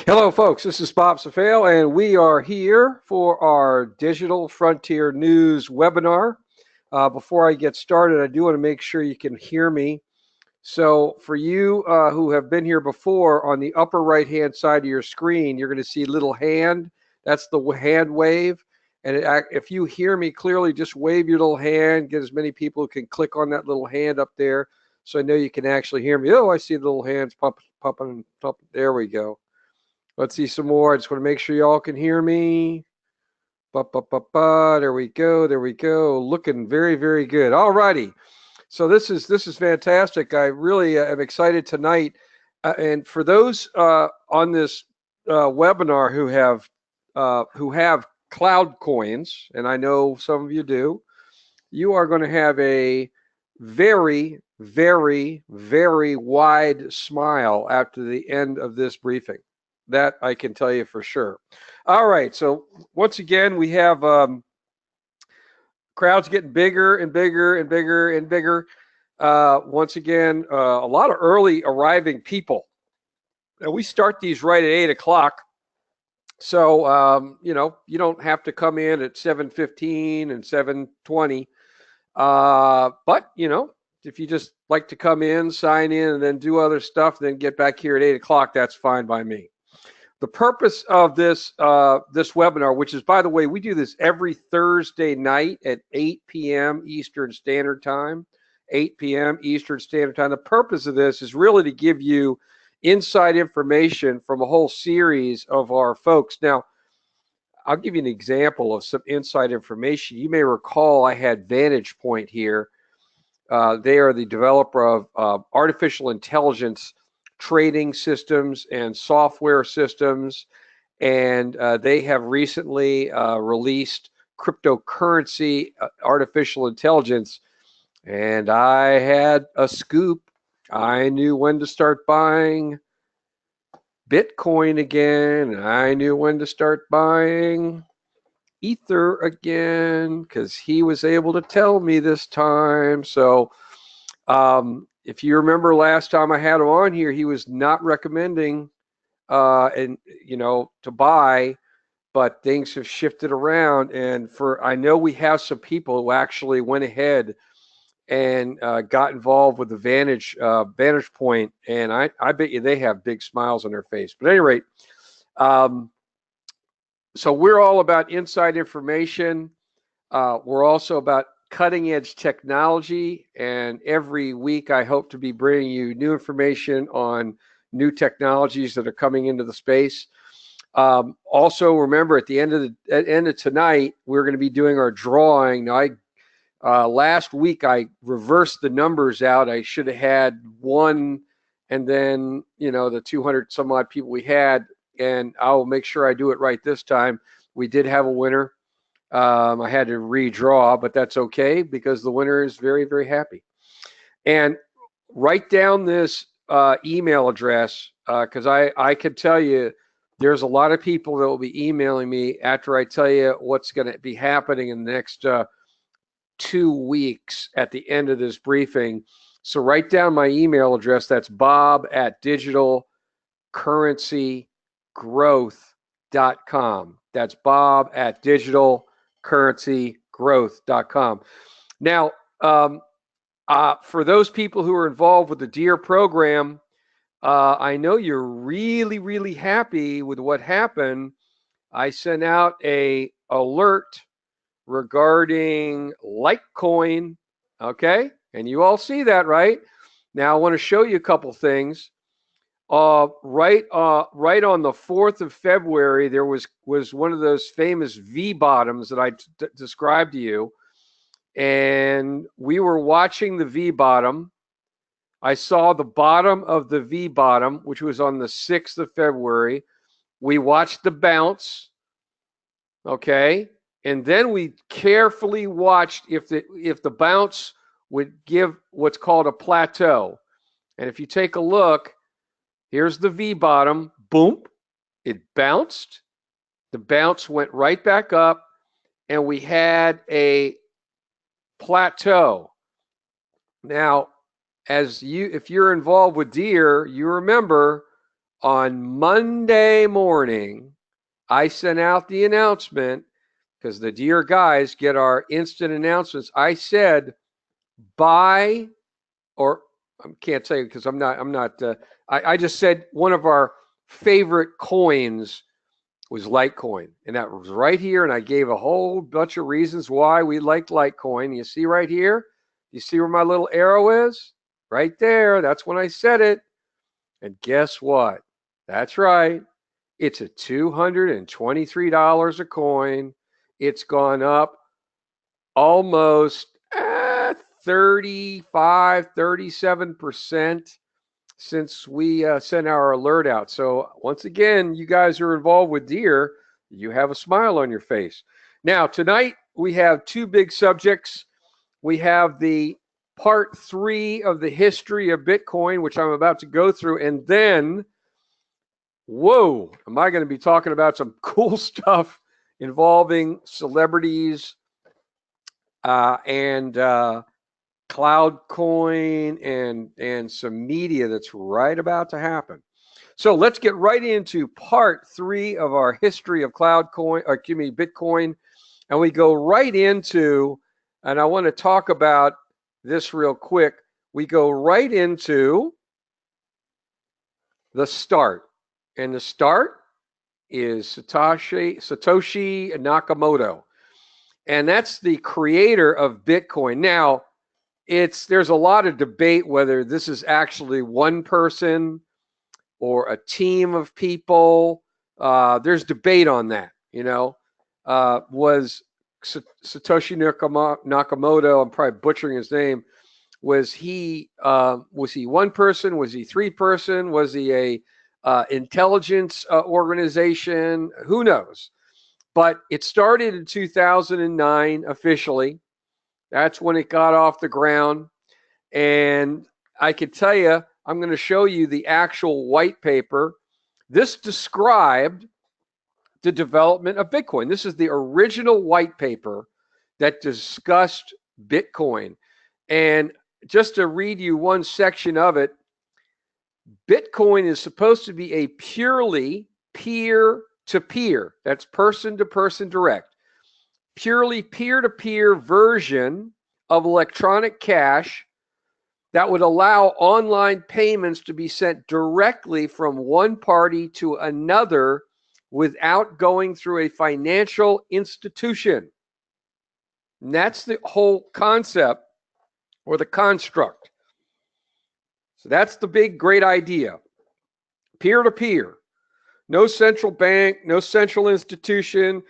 Hello, folks. This is Bob Safale, and we are here for our Digital Frontier News webinar. Before I get started, I do want to make sure you can hear me. So, for you who have been here before, on the upper right-hand side of your screen, you're going to see little hand. That's the hand wave. And if you hear me clearly, just wave your little hand. Get as many people who can click on that little hand up there, so I know you can actually hear me. Oh, I see the little hands pumping. There we go. Let's see some more. I just want to make sure y'all can hear me. There we go. There we go. Looking very, very good. All righty. So this is fantastic. I really am excited tonight. And for those on this webinar who have cloud coins, and I know some of you do, you are going to have a very, very, very wide smile after the end of this briefing. That I can tell you for sure. All right, so once again, we have crowds getting bigger and bigger and bigger and bigger. Once again, a lot of early arriving people. Now, we start these right at 8 o'clock. So, you don't have to come in at 7:15 and 7:20. But, if you just like to come in, sign in, and then do other stuff, then get back here at 8 o'clock, that's fine by me. The purpose of this webinar, which is, by the way, we do this every Thursday night at 8 p.m. Eastern Standard Time. 8 p.m. Eastern Standard Time. The purpose of this is really to give you inside information from a whole series of our folks. Now, I'll give you an example of some inside information. You may recall I had Vantage Point here. They are the developer of artificial intelligence trading systems and software systems, and they have recently released cryptocurrency artificial intelligence, and I had a scoop. I knew when to start buying Bitcoin again, and I knew when to start buying Ether again because he was able to tell me this time. So if you remember last time I had him on here, he was not recommending to buy, but things have shifted around. And I know we have some people who actually went ahead and got involved with the Vantage Point, and I bet you they have big smiles on their face. But at any rate, so we're all about inside information. We're also about cutting edge technology, and every week I hope to be bringing you new information on new technologies that are coming into the space. Also, remember at the end of tonight, we're going to be doing our drawing. Now, last week I reversed the numbers out. I should have had one, and then the 200 some odd people we had, and I'll make sure I do it right this time. We did have a winner. I had to redraw, but that's okay because the winner is very, very happy. And write down this email address because I can tell you there's a lot of people that will be emailing me after I tell you what's going to be happening in the next 2 weeks at the end of this briefing. So write down my email address. That's bob@digitalcurrencygrowth.com. That's bob@digitalcurrencygrowth.com. Now, for those people who are involved with the DEAR program, I know you're really, really happy with what happened. I sent out a alert regarding Litecoin, okay? And you all see that, right? Now, I want to show you a couple things. Right on the 4th of February, there was one of those famous V bottoms that I described to you, and we were watching the V bottom. I saw the bottom of the V bottom, which was on the 6th of February. We watched the bounce, okay, and then we carefully watched if the bounce would give what's called a plateau. And if you take a look, here's the V bottom, boom, it bounced. The bounce went right back up, and we had a plateau. Now, if you're involved with DEAR, you remember On Monday morning, I sent out the announcement because the dear guys get our instant announcements. I said, buy, or I can't say because I'm not, I just said one of our favorite coins was Litecoin. And that was right here. And I gave a whole bunch of reasons why we liked Litecoin. You see right here? You see where my little arrow is? Right there. That's when I said it. And guess what? That's right. It's at $223 a coin. It's gone up almost 35, 37% since we sent our alert out. So once again, you guys are involved with Deer. You have a smile on your face. Now, tonight we have two big subjects. We have the part 3 of the history of Bitcoin, which I'm about to go through. And then, whoa, am I going to be talking about some cool stuff involving celebrities and cloud coin and some media that's right about to happen. So let's get right into part 3 of our history of Bitcoin. And we go right into, and I want to talk about this real quick. We go right into the start. And the start is Satoshi Nakamoto. And that's the creator of Bitcoin. Now, there's a lot of debate whether this is actually one person or a team of people. There's debate on that. Was Satoshi Nakamoto? I'm probably butchering his name. Was he one person? Was he 3 person? Was he a intelligence organization? Who knows? But it started in 2009 officially. That's when it got off the ground. And I could tell you, I'm going to show you the actual white paper. This described the development of Bitcoin. This is the original white paper that discussed Bitcoin. And just to read you one section of it, Bitcoin is supposed to be a purely peer-to-peer, that's person-to-person direct, purely peer-to-peer version of electronic cash that would allow online payments to be sent directly from one party to another without going through a financial institution. And that's the whole concept or the construct. So that's the big, great idea. Peer-to-peer. No central bank, no central institution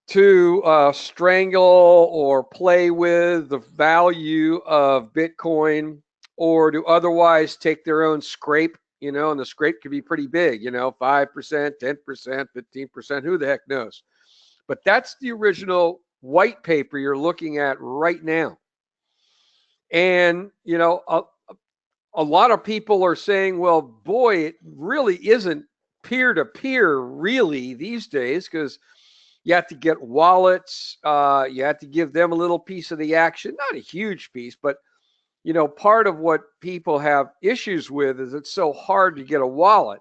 to strangle or play with the value of Bitcoin or to otherwise take their own scrape, and the scrape could be pretty big, 5%, 10%, 15%, who the heck knows. But that's the original white paper you're looking at right now. And, a lot of people are saying, well, boy, it really isn't peer-to-peer really these days because you have to get wallets. You have to give them a little piece of the action, not a huge piece, but, part of what people have issues with is it's so hard to get a wallet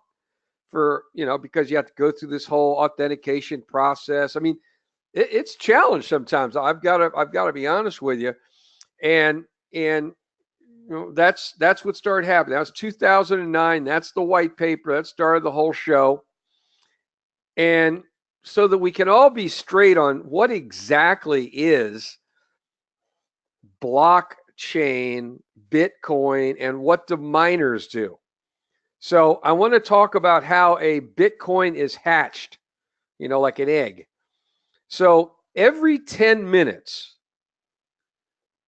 for, because you have to go through this whole authentication process. I mean, it's challenged sometimes. I've got to be honest with you. And that's what started happening. That was 2009. That's the white paper that started the whole show. And so that we can all be straight on what exactly is blockchain, Bitcoin, and what do miners do. So I want to talk about how a Bitcoin is hatched, like an egg. So every 10 minutes,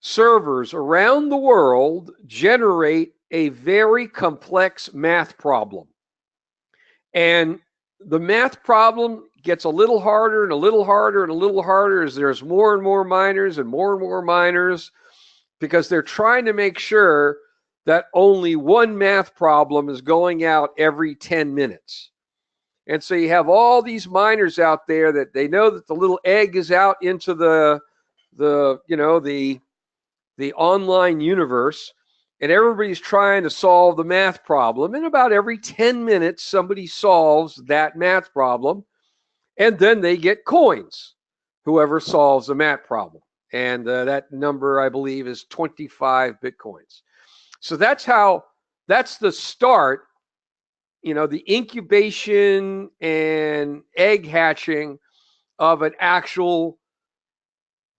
servers around the world generate a very complex math problem. And the math problem gets a little harder and a little harder and a little harder as there's more and more miners and more miners, because they're trying to make sure that only one math problem is going out every 10 minutes. And so you have all these miners out there that they know that the little egg is out into the online universe, and everybody's trying to solve the math problem. And about every 10 minutes, somebody solves that math problem, and then they get coins, whoever solves the math problem. And that number, I believe, is 25 Bitcoins. So that's the start, the incubation and egg hatching of an actual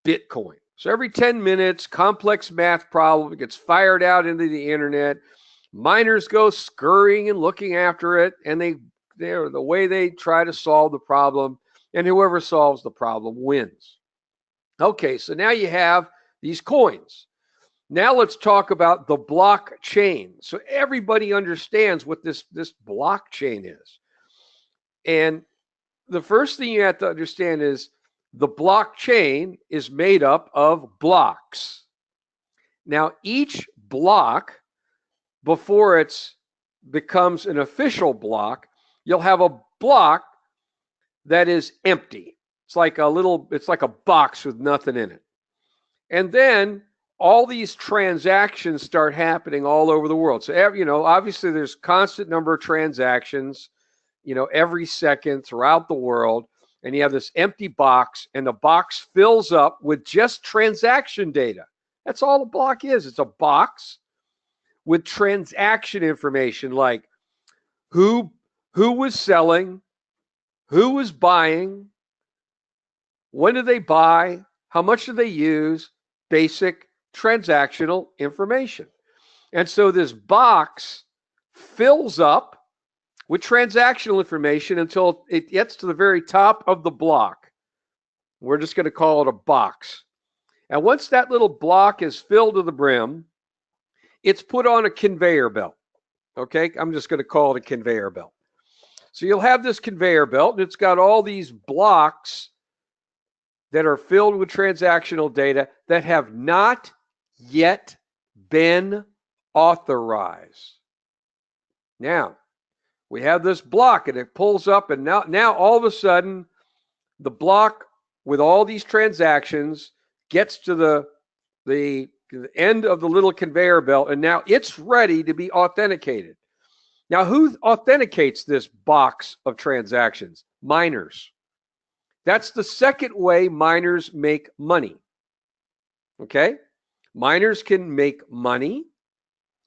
Bitcoin. So every 10 minutes, complex math problem gets fired out into the internet. Miners go scurrying and looking after it, and they're the way they try to solve the problem, and whoever solves the problem wins. Okay, so now you have these coins. Now let's talk about the blockchain. So everybody understands what this blockchain is. And the first thing you have to understand is the blockchain is made up of blocks. Now, each block, before it becomes an official block, you'll have a block that is empty. It's like a box with nothing in it. And then all these transactions start happening all over the world. So, obviously there's constant number of transactions, every second throughout the world. And you have this empty box, and the box fills up with just transaction data. That's all the block is. It's a box with transaction information, like who was selling, who was buying, when did they buy, how much did they use, basic transactional information. And so this box fills up with transactional information until it gets to the very top of the block. We're just going to call it a box. And once that little block is filled to the brim, it's put on a conveyor belt. Okay, I'm just going to call it a conveyor belt. So you'll have this conveyor belt, and it's got all these blocks that are filled with transactional data that have not yet been authorized. Now, we have this block, and it pulls up, and now all of a sudden, the block with all these transactions gets to the end of the little conveyor belt, and now it's ready to be authenticated. Now, who authenticates this box of transactions? Miners. That's the second way miners make money. Okay? Miners can make money,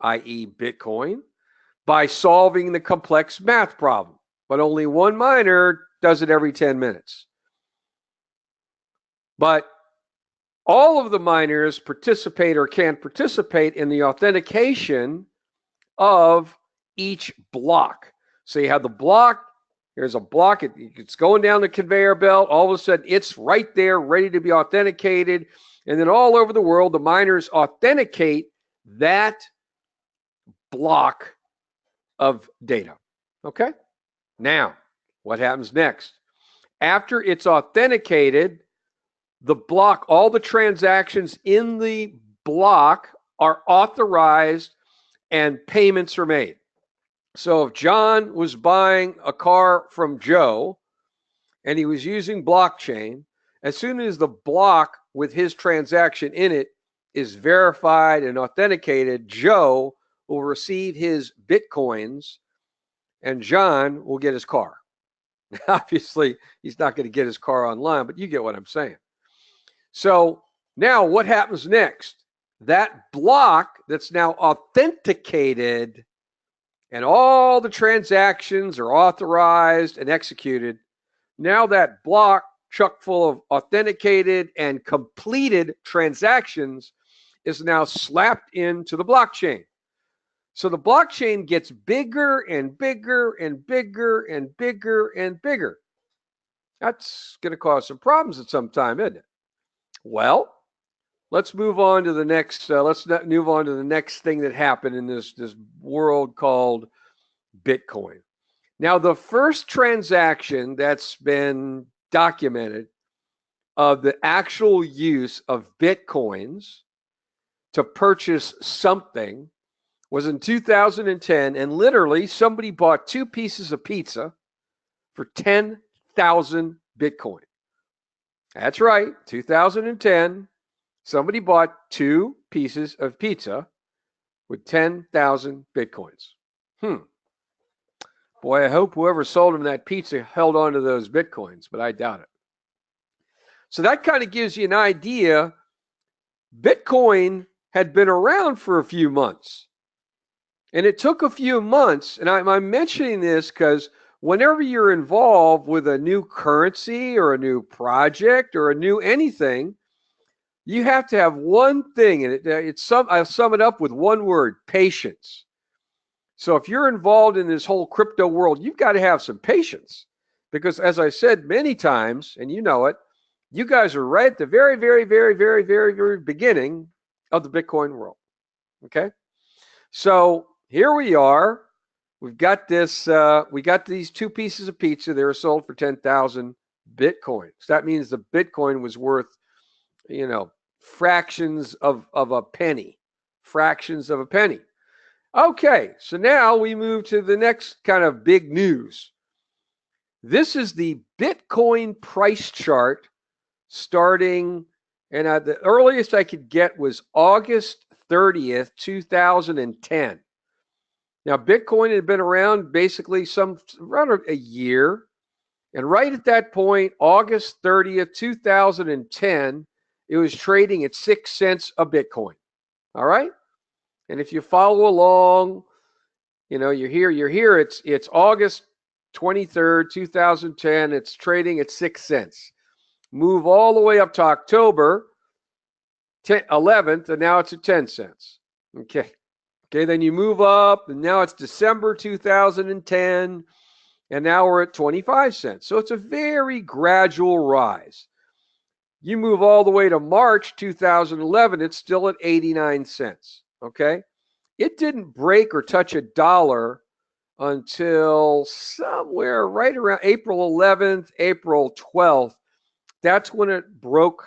i.e. Bitcoin, by solving the complex math problem. But only one miner does it every 10 minutes. But all of the miners participate or can participate in the authentication of each block. So you have the block, here's a block, it's going down the conveyor belt, all of a sudden it's right there ready to be authenticated, and then all over the world the miners authenticate that block of data. Okay? Now, what happens next? After it's authenticated, the block, all the transactions in the block are authorized and payments are made. So if John was buying a car from Joe and he was using blockchain, as soon as the block with his transaction in it is verified and authenticated, Joe will receive his Bitcoins and John will get his car. Obviously, he's not going to get his car online, but you get what I'm saying. So now what happens next? That block that's now authenticated and all the transactions are authorized and executed. Now that block chock full of authenticated and completed transactions is now slapped into the blockchain. So the blockchain gets bigger and bigger and bigger and bigger and bigger. That's going to cause some problems at some time, isn't it? Well, let's move on to the next. Let's move on to the next thing that happened in this world called Bitcoin. Now, the first transaction that's been documented of the actual use of Bitcoins to purchase something was in 2010, and literally somebody bought 2 pieces of pizza for 10,000 Bitcoin. That's right, 2010, somebody bought 2 pieces of pizza with 10,000 Bitcoins. Boy, I hope whoever sold him that pizza held on to those Bitcoins, but I doubt it. So that kind of gives you an idea. Bitcoin had been around for a few months. And it took a few months. And I'm mentioning this because whenever you're involved with a new currency or a new project or a new anything, you have to have one thing. And I'll sum it up with one word: patience. So if you're involved in this whole crypto world, you've got to have some patience. Because as I said many times, and you know it, you guys are right at the very, very, very, very, very, very beginning of the Bitcoin world. Okay? So here we are. We've got this. We got these two pieces of pizza. They were sold for 10,000 Bitcoins. That means the Bitcoin was worth, fractions of a penny. Fractions of a penny. Okay, so now we move to the next kind of big news. This is the Bitcoin price chart starting, and the earliest I could get was August 30th, 2010. Now, Bitcoin had been around basically around a year. And right at that point, August 30th, 2010, it was trading at 6 cents a Bitcoin. All right? And if you follow along, you're here. It's August 23rd, 2010. It's trading at 6 cents. Move all the way up to October 11th, and now it's at 10 cents. Okay, then you move up, and now it's December 2010, and now we're at 25 cents. So it's a very gradual rise. You move all the way to March 2011, it's still at 89 cents. Okay, it didn't break or touch $1 until somewhere right around April 11th, April 12th. That's when it broke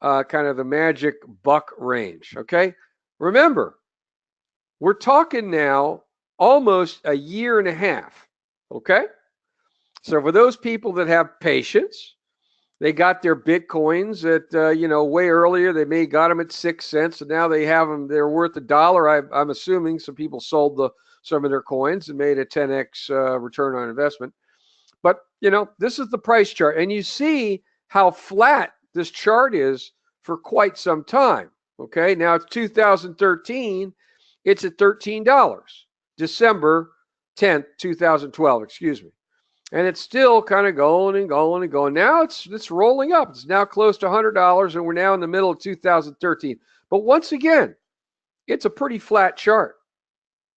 kind of the magic buck range. Okay, remember, we're talking now almost a year and a half. Okay, so for those people that have patience, they got their Bitcoins at way earlier. They may got them at 6 cents, and now they have them. They're worth $1. I'm assuming some people sold some of their coins and made a 10x return on investment. But this is the price chart, and you see how flat this chart is for quite some time. Okay, now it's 2013. It's at $13. December 10th, 2012. Excuse me. And it's still kind of going and going and going. Now it's rolling up. It's now close to $100, and we're now in the middle of 2013. But once again, it's a pretty flat chart.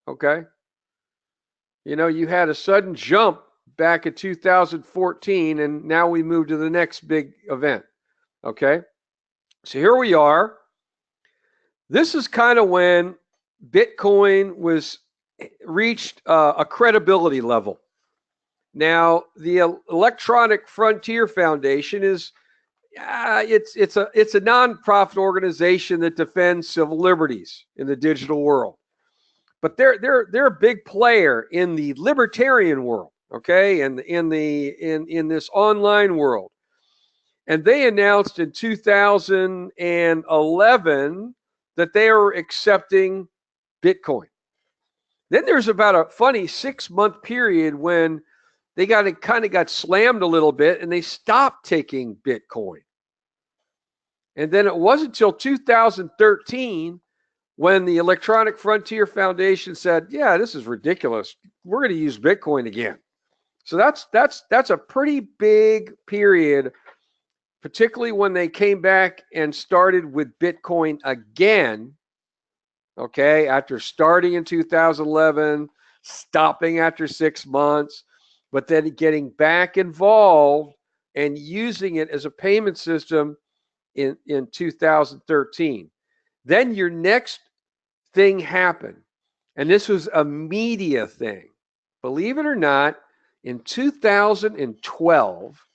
Okay? You had a sudden jump back in 2014, and now we move to the next big event. Okay? So here we are. This is kind of when Bitcoin was reached a credibility level. Now, the Electronic Frontier Foundation is it's a nonprofit organization that defends civil liberties in the digital world. But they're a big player in the libertarian world, okay, and in this online world. And they announced in 2011 that they are accepting Bitcoin. Then there's about a funny 6-month period when they got slammed a little bit, and they stopped taking Bitcoin. And then it wasn't until 2013 when the Electronic Frontier Foundation said, "Yeah, this is ridiculous. We're going to use Bitcoin again." So that's a pretty big period, particularly when they came back and started with Bitcoin again. Okay, after starting in 2011, stopping after 6 months, but then getting back involved and using it as a payment system in 2013. Then your next thing happened, and this was a media thing. Believe it or not, in 2012,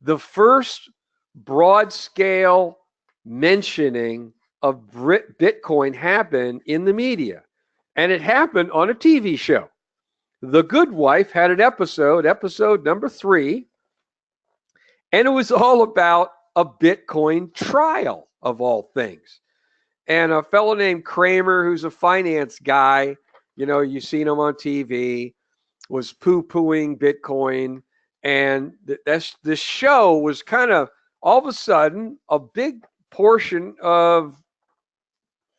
the first broad scale mentioning of Bitcoin happened in the media, and it happened on a TV show. The Good Wife had an episode number 3, and it was all about a Bitcoin trial of all things. and a fellow named Kramer, who's a finance guy, you've seen him on TV, was poo-pooing Bitcoin. And this show was kind of, all of a sudden, a big portion of,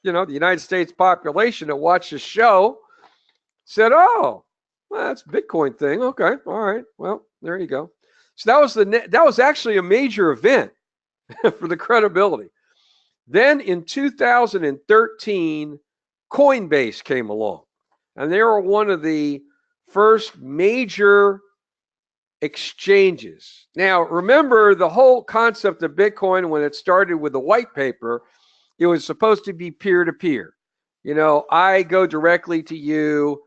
the United States population that watched the show said, oh, well, that's a Bitcoin thing. Okay, all right. Well, there you go. So that was actually a major event for the credibility. Then in 2013, Coinbase came along, and they were one of the first major exchanges. Now, remember the whole concept of Bitcoin when it started with the white paper, it was supposed to be peer-to-peer. I go directly to you,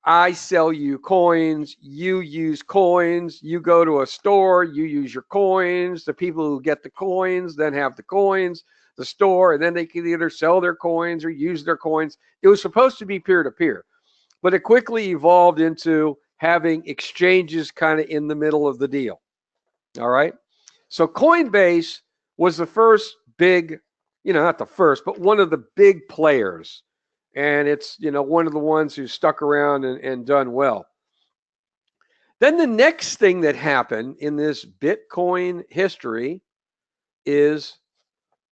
I sell you coins, you use coins, you go to a store, you use your coins, the people who get the coins then have the coins, the store, and then they can either sell their coins or use their coins. It was supposed to be peer-to-peer, but it quickly evolved into having exchanges kind of in the middle of the deal. All right. So Coinbase was the first big, not the first, but one of the big players. And it's, one of the ones who stuck around and done well. Then the next thing that happened in this Bitcoin history is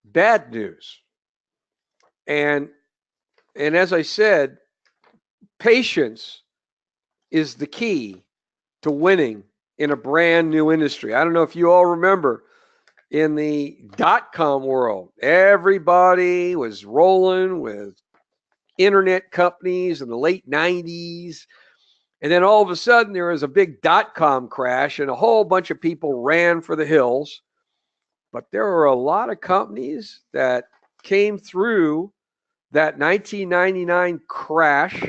bad news. And as I said, patience is the key to winning in a brand new industry. I don't know if you all remember in the .com world, everybody was rolling with internet companies in the late 90s. And then all of a sudden there was a big .com crash and a whole bunch of people ran for the hills. But there were a lot of companies that came through that 1999 crash,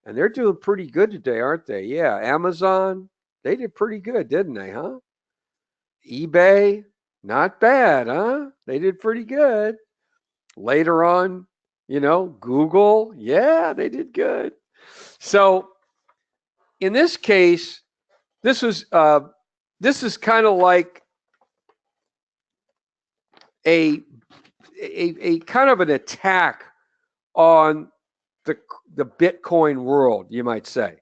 and they're doing pretty good today, aren't they? Yeah, Amazon, they did pretty good, didn't they, huh? eBay, not bad, huh? They did pretty good. Later on, Google, yeah, they did good. So in this case, this is kind of like a kind of an attack on the Bitcoin world, you might say.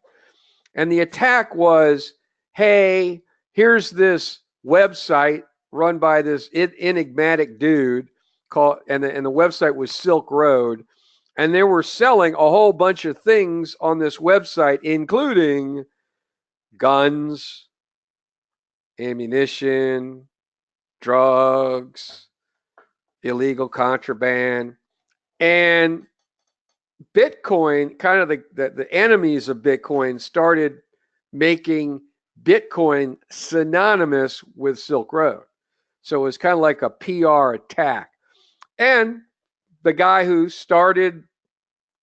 And the attack was, hey, here's this website run by this enigmatic dude called, and the website was Silk Road, and they were selling a whole bunch of things on this website, including guns, ammunition, drugs, illegal contraband, and Bitcoin, kind of the enemies of Bitcoin, started making Bitcoin synonymous with Silk Road. So it was kind of like a PR attack. And the guy who started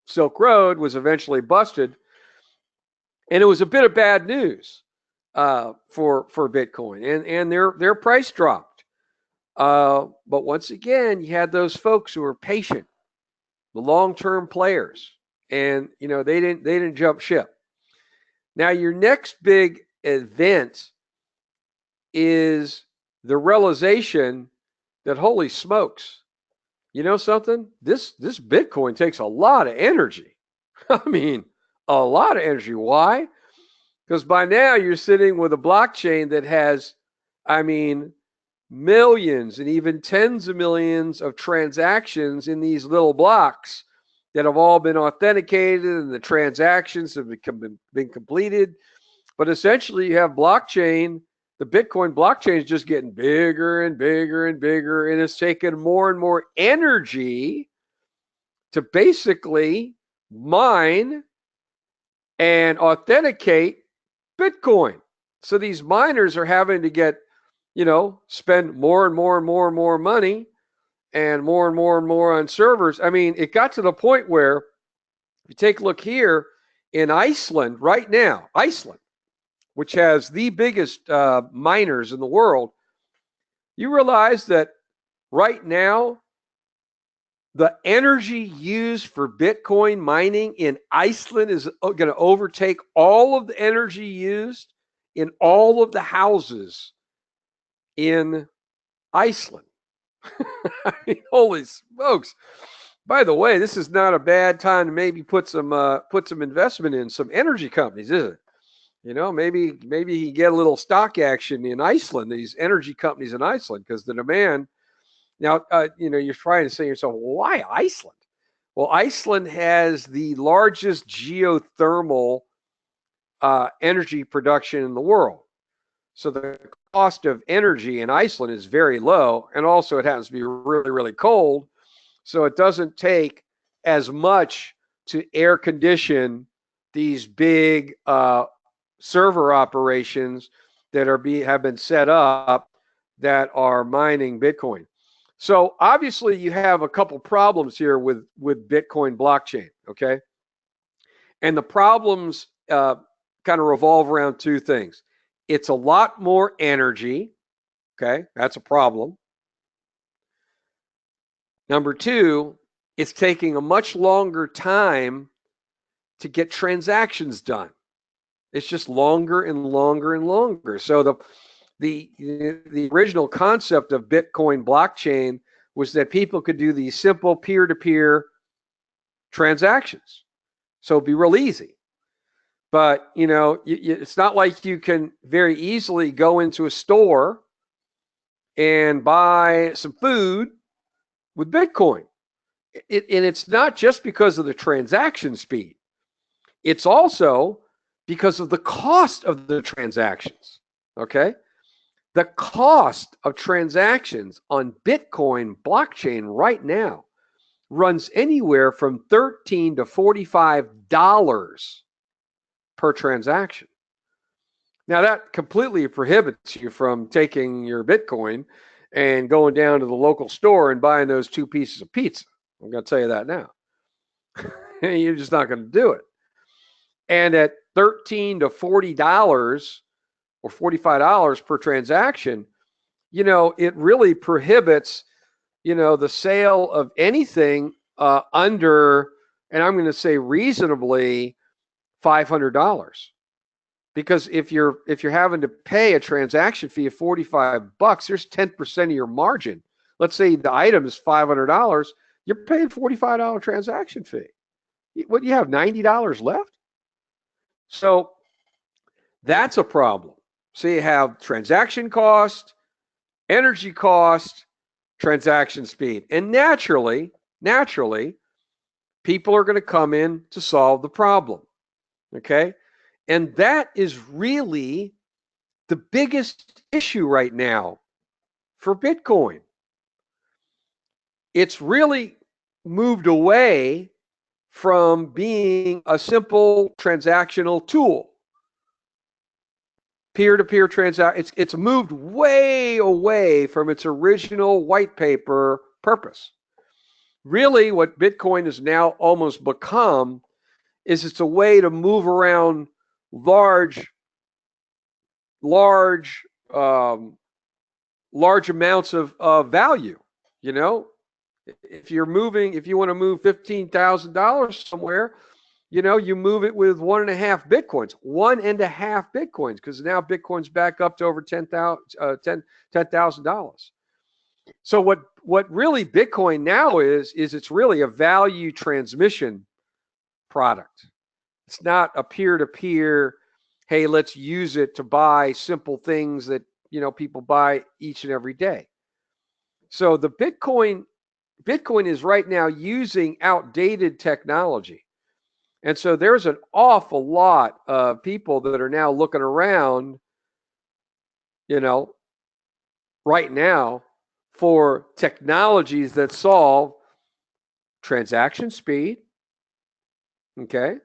Silk Road was eventually busted. And it was a bit of bad news for Bitcoin. And their price dropped. But once again, you had those folks who were patient, the long-term players, and they didn't jump ship. Now your next big event is the realization that, holy smokes, you know something? This Bitcoin takes a lot of energy. I mean, a lot of energy. Why? Because by now you're sitting with a blockchain that has, millions and even tens of millions of transactions in these little blocks that have all been authenticated and the transactions have been completed. But essentially you have blockchain, the Bitcoin blockchain is just getting bigger and bigger and bigger, and it's taking more and more energy to basically mine and authenticate Bitcoin. So these miners are having to spend more and more and more and more money and more and more on servers. I mean, it got to the point where, if you take a look here in Iceland right now, Iceland, which has the biggest miners in the world, you realize that right now, the energy used for Bitcoin mining in Iceland is going to overtake all of the energy used in all of the houses in Iceland. I mean, holy smokes. By the way, this is not a bad time to maybe put some investment in some energy companies, is it? Maybe you get a little stock action in Iceland, these energy companies in Iceland, because the demand now, you're trying to say to yourself, why Iceland? Well, Iceland has the largest geothermal energy production in the world. So the cost of energy in Iceland is very low, and also it happens to be really, really cold. So it doesn't take as much to air condition these big server operations that have been set up that are mining Bitcoin. So obviously you have a couple problems here with Bitcoin blockchain, okay? And the problems kind of revolve around two things. It's a lot more energy, okay? That's a problem. Number two, it's taking a much longer time to get transactions done. It's just longer and longer and longer. So the original concept of Bitcoin blockchain was that people could do these simple peer-to-peer transactions. So it'd be real easy. But, it's not like you can very easily go into a store and buy some food with Bitcoin. And it's not just because of the transaction speed. It's also because of the cost of the transactions, okay? The cost of transactions on Bitcoin blockchain right now runs anywhere from $13 to $45 per transaction. Now that completely prohibits you from taking your Bitcoin and going down to the local store and buying those 2 pieces of pizza. I'm going to tell you that now. You're just not going to do it. And at $13 to $40 or $45 per transaction, it really prohibits, the sale of anything under, and I'm going to say reasonably, $500. Because if you're having to pay a transaction fee of $45, there's 10% of your margin. Let's say the item is $500, you're paying $45 transaction fee. What do you have, $90 left? So that's a problem. So you have transaction cost, energy cost, transaction speed. And naturally, people are going to come in to solve the problem. Okay? And that is really the biggest issue right now for Bitcoin. It's really moved away from being a simple transactional tool. Peer-to-peer transaction, it's moved way away from its original white paper purpose. Really, what Bitcoin has now almost become is it's a way to move around large amounts of value. If you want to move $15,000 somewhere, you move it with 1.5 Bitcoins, because now Bitcoin's back up to over $10,000. So what really Bitcoin now is it's really a value transmission product. It's not a peer-to-peer, hey, let's use it to buy simple things that people buy each and every day. So the Bitcoin is right now using outdated technology. And so there's an awful lot of people that are now looking around, right now for technologies that solve transaction speed. Okay?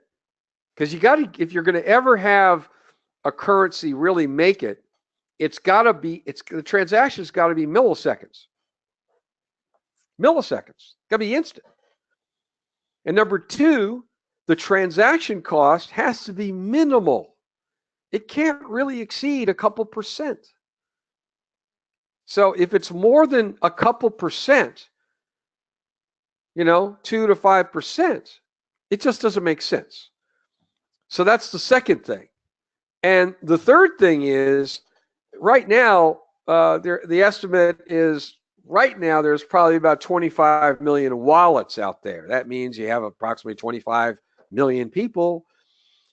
Because if you're going to ever have a currency really make it, the transaction's got to be milliseconds. Got to be instant. And number two, the transaction cost has to be minimal. It can't really exceed a couple percent. So if it's more than a couple percent, 2 to 5%, it just doesn't make sense. So that's the second thing. And the third thing is, right now, the estimate is right now there's probably about 25 million wallets out there. That means you have approximately 25 million people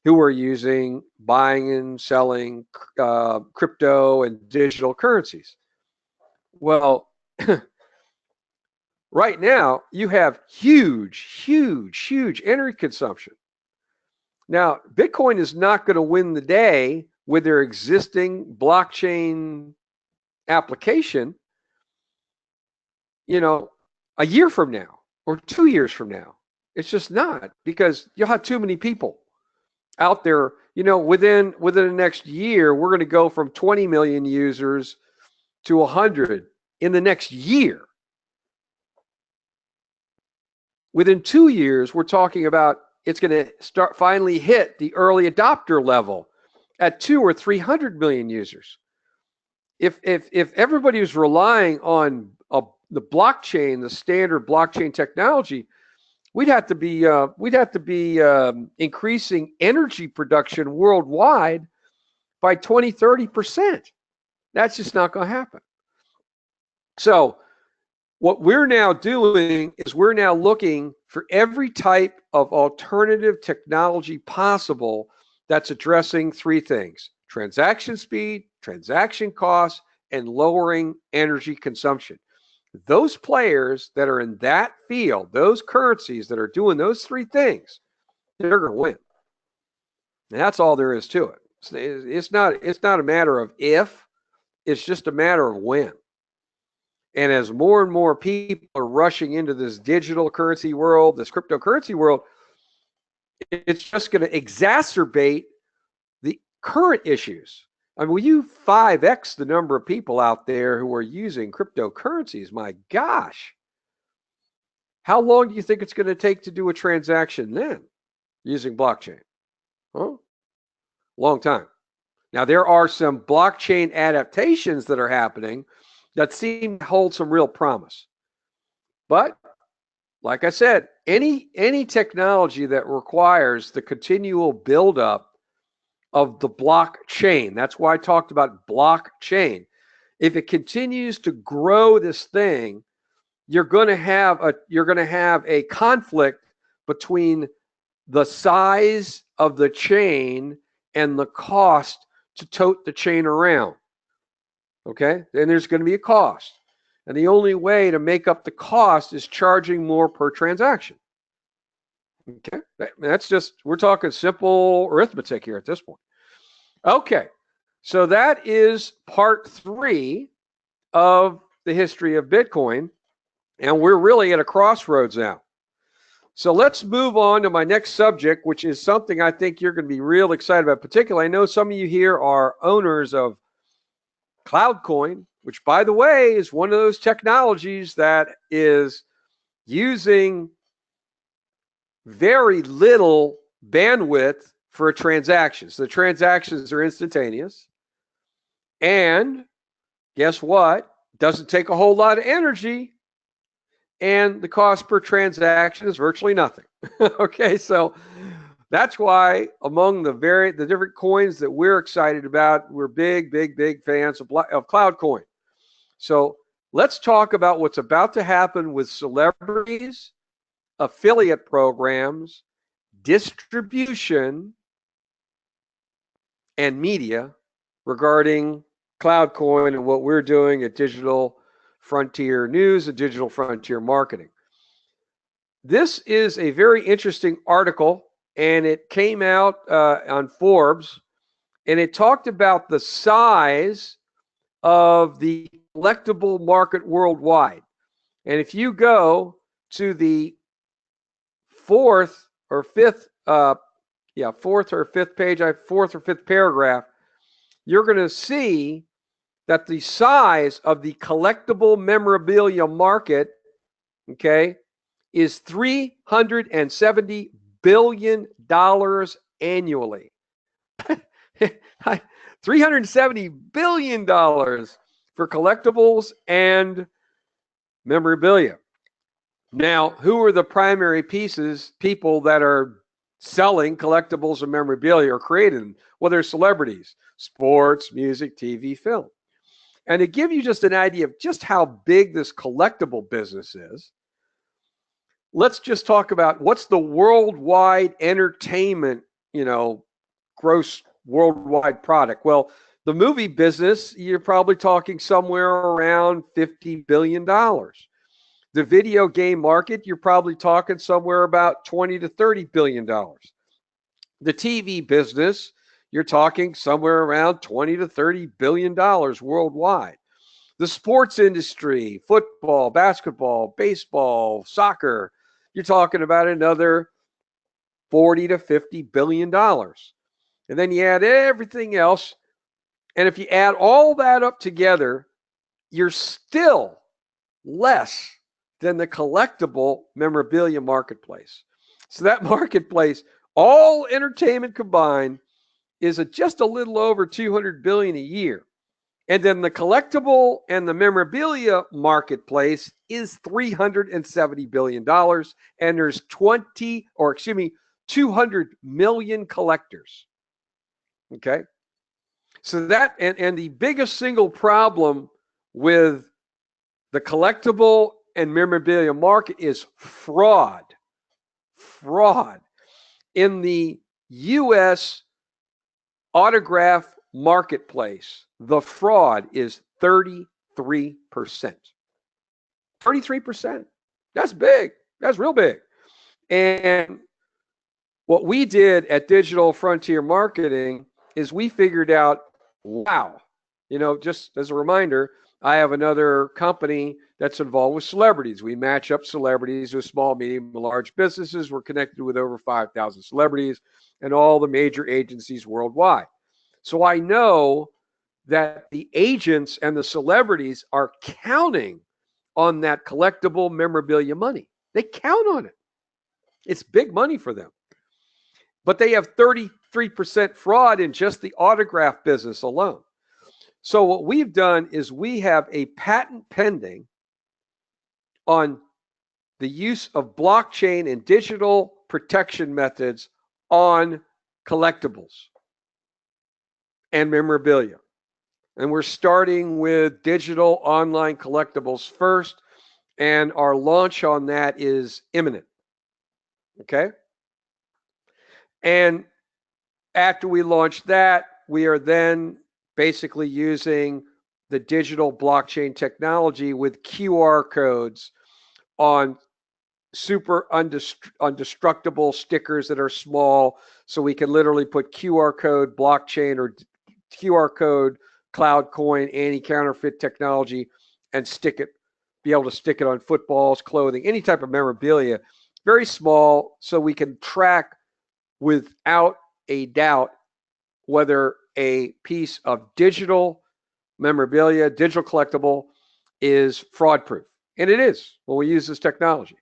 who are using, buying and selling crypto and digital currencies. Well, right now you have huge energy consumption. Now, Bitcoin is not going to win the day with their existing blockchain application, a year from now or 2 years from now. It's just not, because you'll have too many people out there. Within the next year, we're going to go from 20 million users to 100 in the next year. Within 2 years, we're talking about it's going to finally hit the early adopter level at 200 or 300 million users. If everybody was relying on the blockchain, the standard blockchain technology, we'd have to be increasing energy production worldwide by 20-30%. That's just not going to happen. So what we're now doing is we're now looking for every type of alternative technology possible that's addressing three things: transaction speed, transaction costs, and lowering energy consumption. Those players that are in that field, those currencies that are doing those three things, they're going to win. And that's all there is to it. It's not a matter of if, it's just a matter of when. And as more and more people are rushing into this digital currency world, this cryptocurrency world, it's just going to exacerbate the current issues. I mean, will you 5x the number of people out there who are using cryptocurrencies? My gosh. How long do you think it's going to take to do a transaction then using blockchain? Huh? Long time. Now, there are some blockchain adaptations that are happening that seem to hold some real promise. But like I said, any technology that requires the continual buildup of the blockchain, that's why I talked about blockchain. If it continues to grow this thing, you're going to have a conflict between the size of the chain and the cost to tote the chain around. Okay? And there's going to be a cost. And the only way to make up the cost is charging more per transaction. Okay? That's just, we're talking simple arithmetic here at this point. Okay. So that is part 3 of the history of Bitcoin. And we're really at a crossroads now. So let's move on to my next subject, which is something I think you're going to be real excited about. Particularly, I know some of you here are owners of CloudCoin, which, by the way, is one of those technologies that is using very little bandwidth for a transaction. So the transactions are instantaneous. And guess what? Doesn't take a whole lot of energy. And the cost per transaction is virtually nothing. Okay, so that's why among the different coins that we're excited about, we're big fans of CloudCoin. So let's talk about what's about to happen with celebrities, affiliate programs, distribution, and media regarding CloudCoin and what we're doing at Digital Frontier News and Digital Frontier Marketing. This is a very interesting article, and it came out on Forbes, and it talked about the size of the collectible market worldwide. And if you go to the fourth or fifth paragraph, you're going to see that the size of the collectible memorabilia market, okay, is $370 billion annually. $370 billion for collectibles and memorabilia. Now, who are the primary people that are selling collectibles and memorabilia or creating them? Well, they're celebrities, sports, music, TV, film. And to give you just an idea of just how big this collectible business is, let's just talk about what's the worldwide entertainment, gross worldwide product. Well, the movie business, you're probably talking somewhere around $50 billion. The video game market, you're probably talking somewhere about $20 to $30 billion. The TV business, you're talking somewhere around $20 to $30 billion worldwide. The sports industry, football, basketball, baseball, soccer, you're talking about another $40 to $50 billion. And then you add everything else. And if you add all that up together, you're still less than the collectible memorabilia marketplace. So that marketplace, all entertainment combined, is just a little over $200 billion a year. And then the collectible and the memorabilia marketplace is $370 billion. And there's 200 million collectors. Okay. So that, and the biggest single problem with the collectible and memorabilia market is fraud. Fraud. In the U.S. autograph marketplace, the fraud is 33%. 33%. That's big. That's real big. And what we did at Digital Frontier Marketing is we figured out, wow, just as a reminder, I have another company that's involved with celebrities. We match up celebrities with small, medium, and large businesses. We're connected with over 5,000 celebrities and all the major agencies worldwide. So I know that the agents and the celebrities are counting on that collectible memorabilia money. They count on it. It's big money for them. But they have 33% fraud in just the autograph business alone. So what we've done is we have a patent pending on the use of blockchain and digital protection methods on collectibles and memorabilia. And we're starting with digital online collectibles first, and our launch on that is imminent. Okay? And after we launch that, we are then basically using the digital blockchain technology with QR codes on super undestructible stickers that are small. So we can literally put QR code blockchain or QR code cloud coin anti-counterfeit technology and be able to stick it on footballs, clothing, any type of memorabilia. Very small, so we can track without a doubt whether a piece of digital memorabilia, digital collectible, is fraud proof. And it is when we use this technology.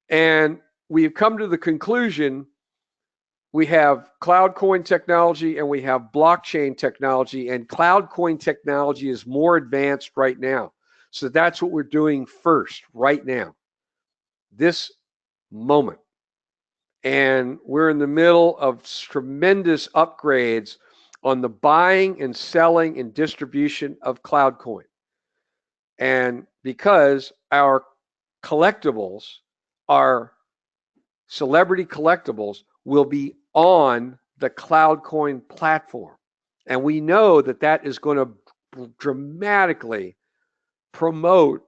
And we've come to the conclusion we have cloud coin technology and we have blockchain technology, and cloud coin technology is more advanced right now. So that's what we're doing first right now, this moment. And we're in the middle of tremendous upgrades on the buying and selling and distribution of cloud coin. And because our collectibles, our celebrity collectibles, will be on the cloud coin platform. And we know that that is going to dramatically promote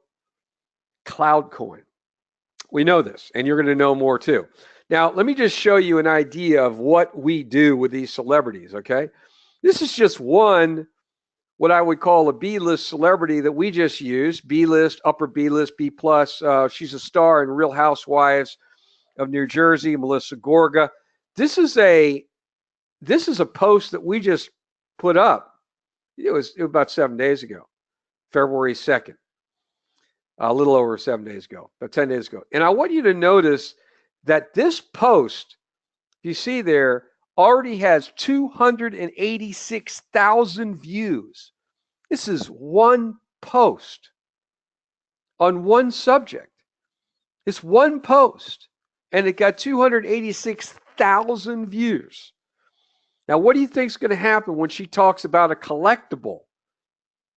cloud coin. We know this, and you're going to know more too. Now, let me just show you an idea of what we do with these celebrities, okay? This is just one, what I would call a B-list celebrity that we just used, B-list, upper B-list, B+. She's a star in Real Housewives of New Jersey, Melissa Gorga. This is a post that we just put up. It was about 7 days ago, February 2nd, a little over 7 days ago, about 10 days ago. And I want you to notice that this post, you see there, already has 286,000 views. This is one post on one subject. It's one post, and it got 286,000 views. Now, what do you think is going to happen when she talks about a collectible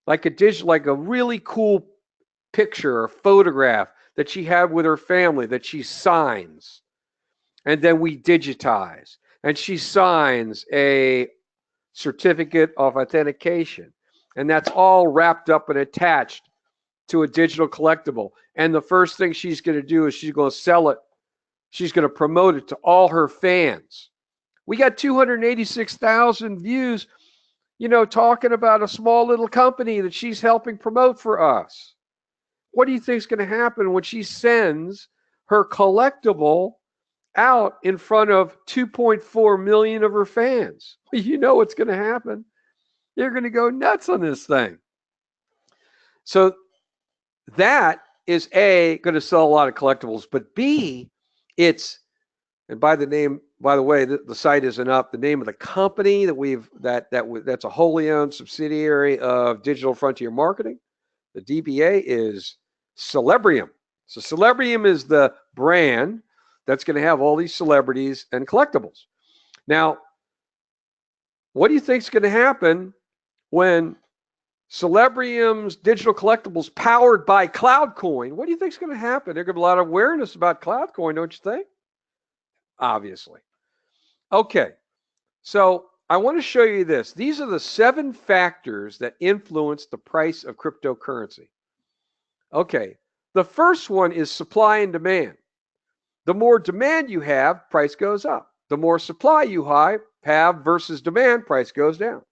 like a really cool picture or photograph that she had with her family that she signs, and then we digitize, and she signs a certificate of authentication, and that's all wrapped up and attached to a digital collectible. And the first thing she's going to do is she's going to sell it. She's going to promote it to all her fans. We got 286,000 views, talking about a small little company that she's helping promote for us. What do you think is going to happen when she sends her collectible out in front of 2.4 million of her fans? You know what's going to happen. They're going to go nuts on this thing. So that is A, going to sell a lot of collectibles, but B, it's, and by the way, the site isn't up. The name of the company that's a wholly owned subsidiary of Digital Frontier Marketing, the DBA, is Celebrium. So Celebrium is the brand that's going to have all these celebrities and collectibles. Now, what do you think is going to happen when Celebrium's digital collectibles powered by CloudCoin? What do you think is going to happen? There's going to be a lot of awareness about CloudCoin, don't you think? Obviously. Okay, so I want to show you this. These are the 7 factors that influence the price of cryptocurrency. Okay, the first one is supply and demand. The more demand you have, price goes up. The more supply you have versus demand, price goes down.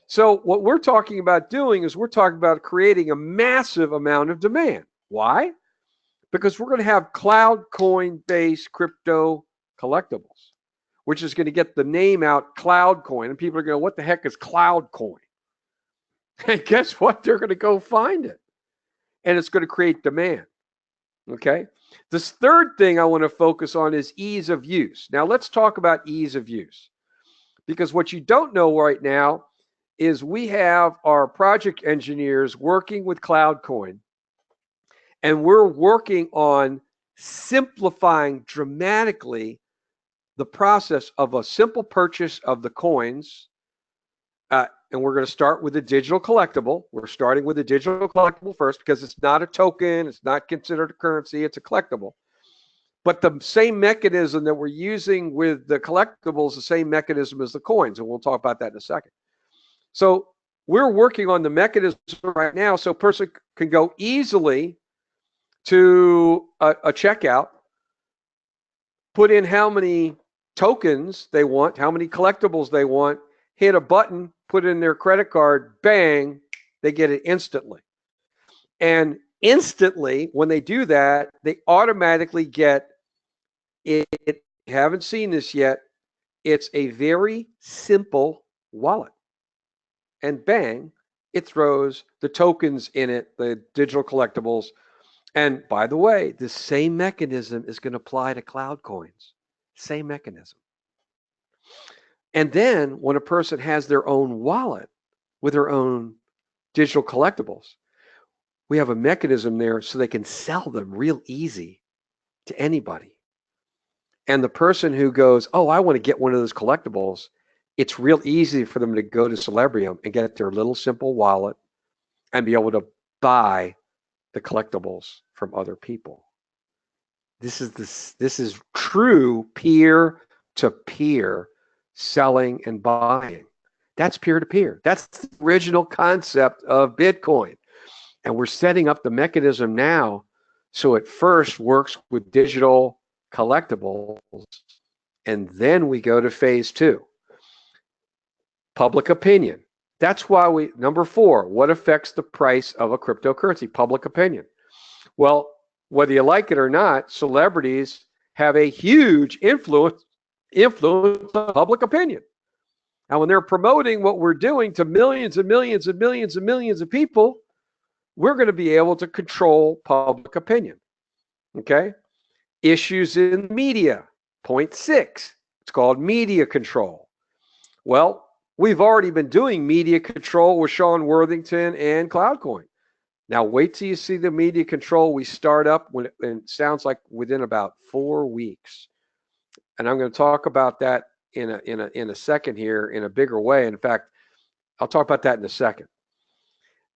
So what we're talking about doing is we're talking about creating a massive amount of demand. Why? Because we're going to have CloudCoin-based crypto collectibles, which is going to get the name out, CloudCoin. And people are going to go, what the heck is CloudCoin? And guess what? They're going to go find it. And it's going to create demand. Okay? This third thing I want to focus on is ease of use. Now, let's talk about ease of use. Because what you don't know right now is we have our project engineers working with CloudCoin, and we're working on simplifying dramatically the process of a simple purchase of the coins. And we're going to start with a digital collectible. We're starting with a digital collectible first because it's not a token. It's not considered a currency. It's a collectible. But the same mechanism that we're using with the collectibles, the same mechanism as the coins. And we'll talk about that in a second. So we're working on the mechanism right now so a person can go easily to a checkout, put in how many tokens they want, how many collectibles they want, hit a button, put in their credit card, bang, they get it instantly. And instantly, when they do that, they automatically get it. You haven't seen this yet. It's a very simple wallet. And bang, it throws the tokens in it, the digital collectibles. And by the way, the same mechanism is going to apply to cloud coins. Same mechanism. And then when a person has their own wallet with their own digital collectibles, we have a mechanism there so they can sell them real easy to anybody. And the person who goes, oh, I want to get one of those collectibles, it's real easy for them to go to Celebrium and get their little simple wallet and be able to buy the collectibles from other people. This is true peer-to-peer selling and buying. That's peer-to-peer. That's the original concept of Bitcoin. And we're setting up the mechanism now so it first works with digital collectibles, and then we go to phase 2. Public opinion. That's why number 4, what affects the price of a cryptocurrency? Public opinion. Well, whether you like it or not, celebrities have a huge influence on public opinion. And when they're promoting what we're doing to millions and millions and millions and millions of people, we're going to be able to control public opinion. Okay? Issues in media. Point 6. It's called media control. Well, we've already been doing media control with Sean Worthington and CloudCoin. Now wait till you see the media control we start up when it sounds like within about 4 weeks. And I'm going to talk about that in a second here in a bigger way. In fact, I'll talk about that in a second.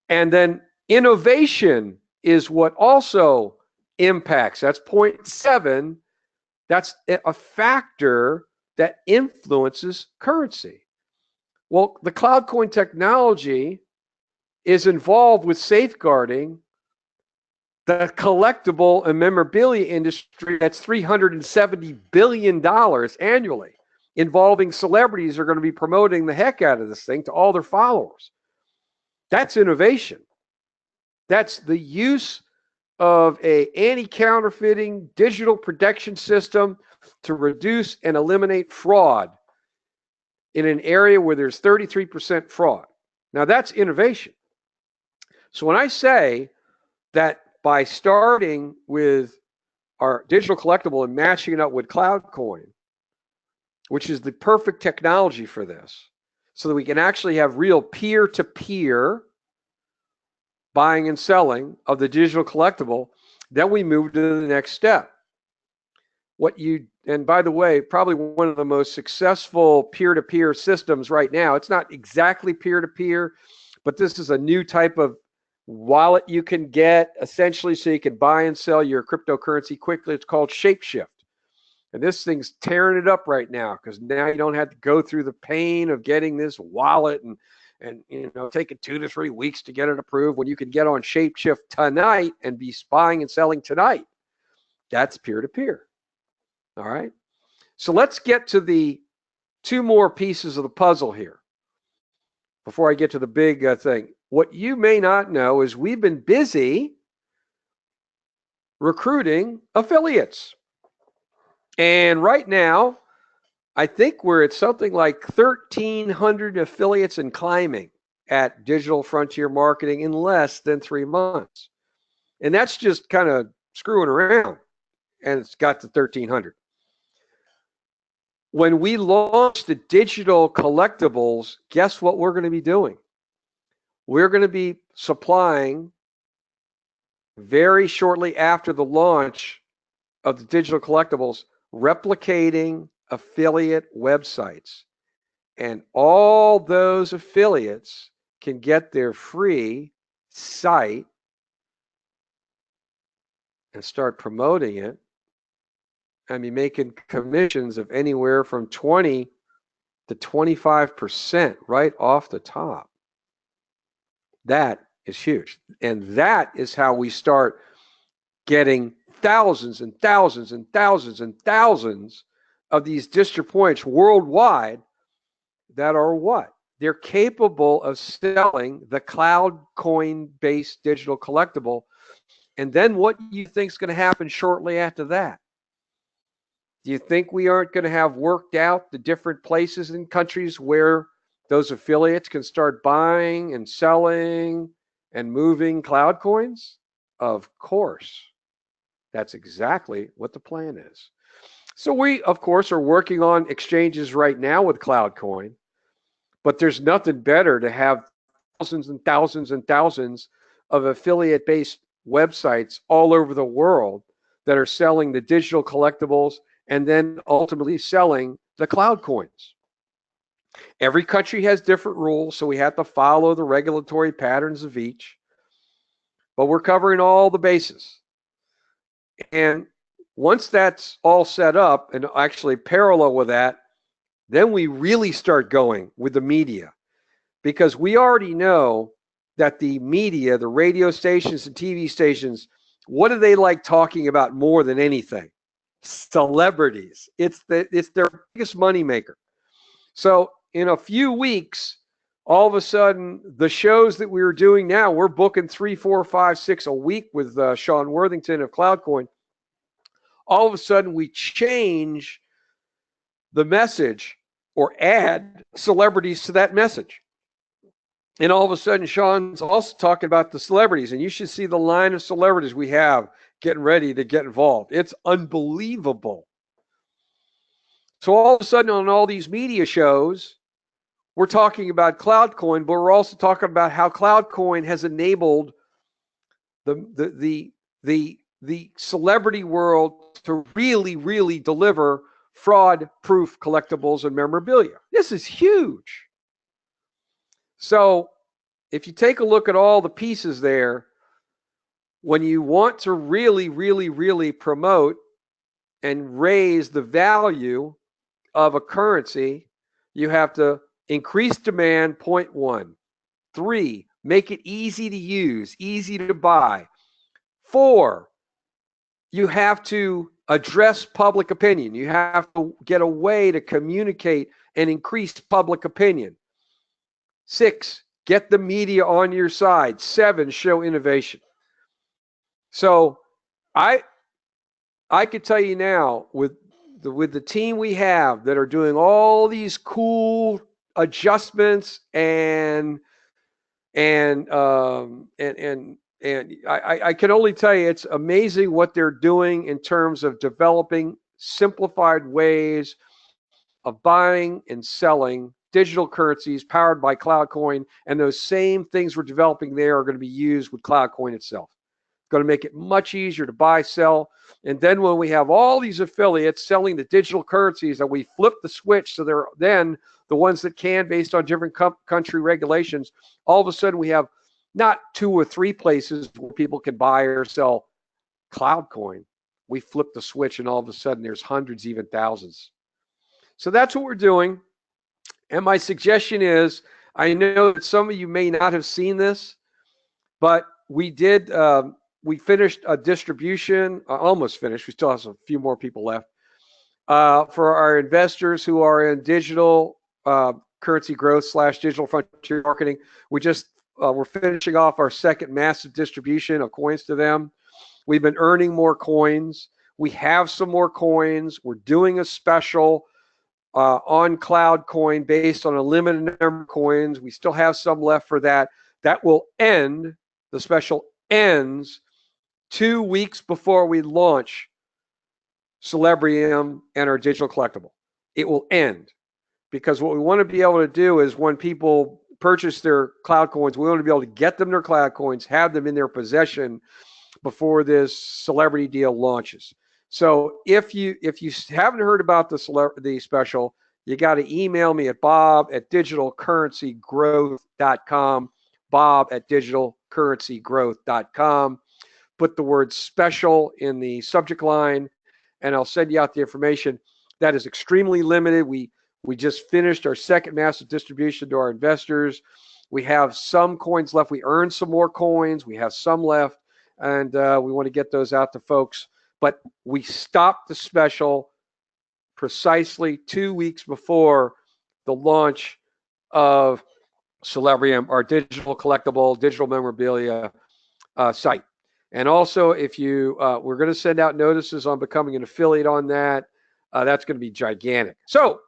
And then innovation is what also impacts. That's point 7. That's a factor that influences currency. Well, the cloud coin technology is involved with safeguarding the collectible and memorabilia industry that's $370 billion annually, involving celebrities who are going to be promoting the heck out of this thing to all their followers. That's innovation. That's the use of a anti-counterfeiting digital protection system to reduce and eliminate fraud in an area where there's 33% fraud. Now that's innovation. So when I say that by starting with our digital collectible and matching it up with CloudCoin, which is the perfect technology for this, so that we can actually have real peer-to-peer buying and selling of the digital collectible, then we move to the next step. And by the way, probably one of the most successful peer-to-peer systems right now, it's not exactly peer-to-peer, but this is a new type of wallet you can get essentially so you can buy and sell your cryptocurrency quickly. It's called Shapeshift. And this thing's tearing it up right now because now you don't have to go through the pain of getting this wallet and taking 2 to 3 weeks to get it approved when you can get on Shapeshift tonight and be buying and selling tonight. That's peer-to-peer. All right. So let's get to the 2 more pieces of the puzzle here before I get to the big thing. What you may not know is we've been busy recruiting affiliates. And right now, I think we're at something like 1,300 affiliates and climbing at Digital Frontier Marketing in less than 3 months. And that's just kind of screwing around. And it's got to 1,300. When we launch the digital collectibles, guess what we're going to be doing? We're going to be supplying very shortly after the launch of the digital collectibles, replicating affiliate websites. And all those affiliates can get their free site and start promoting it. I mean, making commissions of anywhere from 20 to 25% right off the top. That is huge. And that is how we start getting thousands and thousands and thousands and thousands of these distro points worldwide that are what? They're capable of selling the cloud coin-based digital collectible. And then what do you think is going to happen shortly after that? Do you think we aren't going to have worked out the different places and countries where those affiliates can start buying and selling and moving cloud coins? Of course. That's exactly what the plan is. So we, of course, are working on exchanges right now with CloudCoin, but there's nothing better to have thousands and thousands and thousands of affiliate-based websites all over the world that are selling the digital collectibles and then ultimately selling the cloud coins. Every country has different rules, so we have to follow the regulatory patterns of each, but we're covering all the bases. And once that's all set up, and actually parallel with that, then we really start going with the media, because we already know that the media, the radio stations and TV stations, what do they like talking about more than anything? Celebrities. It's their biggest moneymaker. So in a few weeks, all of a sudden, the shows that we were doing now, we're booking 3, 4, 5, 6 a week with Sean Worthington of CloudCoin. All of a sudden, we change the message or add celebrities to that message. And all of a sudden, Sean's also talking about the celebrities. And you should see the line of celebrities we have getting ready to get involved. It's unbelievable. So all of a sudden, on all these media shows, we're talking about CloudCoin, but we're also talking about how CloudCoin has enabled the celebrity world to really, really deliver fraud-proof collectibles and memorabilia. This is huge. So if you take a look at all the pieces there, when you want to really, really, really promote and raise the value of a currency, you have to increase demand, point one. 3, make it easy to use, easy to buy. 4, you have to address public opinion. You have to get a way to communicate and increase public opinion. 6, get the media on your side. 7, show innovation. So I could tell you now with the team we have that are doing all these cool adjustments and I can only tell you it's amazing what they're doing in terms of developing simplified ways of buying and selling digital currencies powered by CloudCoin, and those same things we're developing there are going to be used with CloudCoin itself. It's going to make it much easier to buy, sell, and then when we have all these affiliates selling the digital currencies that we flip the switch so they're then the ones that can based on different country regulations, all of a sudden we have not 2 or 3 places where people can buy or sell CloudCoin. We flip the switch and all of a sudden there's hundreds, even thousands. So that's what we're doing. And my suggestion is, I know that some of you may not have seen this, but we did, we finished a distribution, almost finished. We still have a few more people left for our investors who are in digital currency growth / digital frontier marketing. We just, we're finishing off our second massive distribution of coins to them. We've been earning more coins. We have some more coins. We're doing a special on CloudCoin based on a limited number of coins. We still have some left for that. That will end, the special ends 2 weeks before we launch Celebrium and our digital collectible. It will end because what we want to be able to do is when people purchase their cloud coins, we want to be able to get them their cloud coins, have them in their possession before this celebrity deal launches. So if you haven't heard about the special, you got to email me at bob@digitalcurrencygrowth.com, bob@digitalcurrencygrowth.com. Put the word special in the subject line, and I'll send you out the information. That is extremely limited. We just finished our second massive distribution to our investors. We have some coins left. We earned some more coins. We have some left, and we want to get those out to folks. But we stopped the special precisely 2 weeks before the launch of Celebrium, our digital collectible, digital memorabilia site. And also, if you, we're going to send out notices on becoming an affiliate on that. That's going to be gigantic. So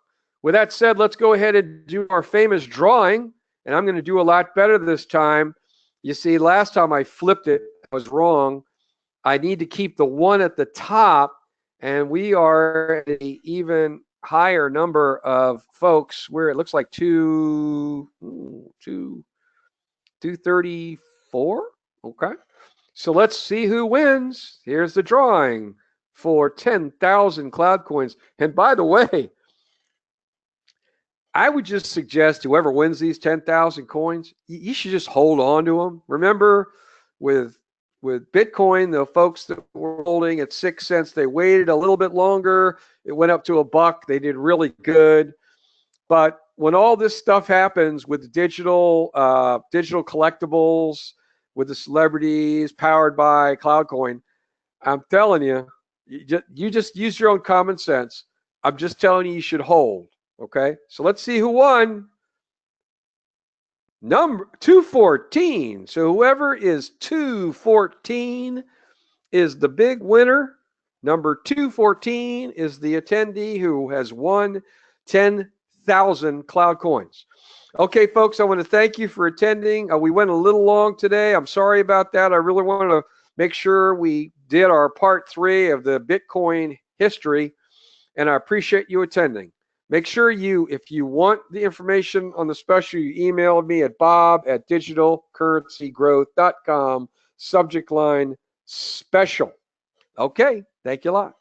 with that said, let's go ahead and do our famous drawing. And I'm going to do a lot better this time. You see, last time I flipped it, I was wrong. I need to keep the 1 at the top, and we are at an even higher number of folks where it looks like 234. Okay. So let's see who wins. Here's the drawing for 10,000 cloud coins. And by the way, I would just suggest whoever wins these 10,000 coins, you should just hold on to them. Remember, with Bitcoin, the folks that were holding at 6 cents, they waited a little bit longer. It went up to $1. They did really good. But when all this stuff happens with the digital collectibles, with the celebrities powered by CloudCoin, I'm telling you, you just use your own common sense. I'm just telling you should hold. Okay, so let's see who won. Number 214. So whoever is 214 is the big winner. Number 214 is the attendee who has won 10,000 cloud coins. Okay, folks, I want to thank you for attending. We went a little long today. I'm sorry about that. I really wanted to make sure we did our part 3 of the Bitcoin history, and I appreciate you attending. Make sure if you want the information on the special, you email me at bob@digitalcurrencygrowth.com, subject line special. Okay, thank you a lot.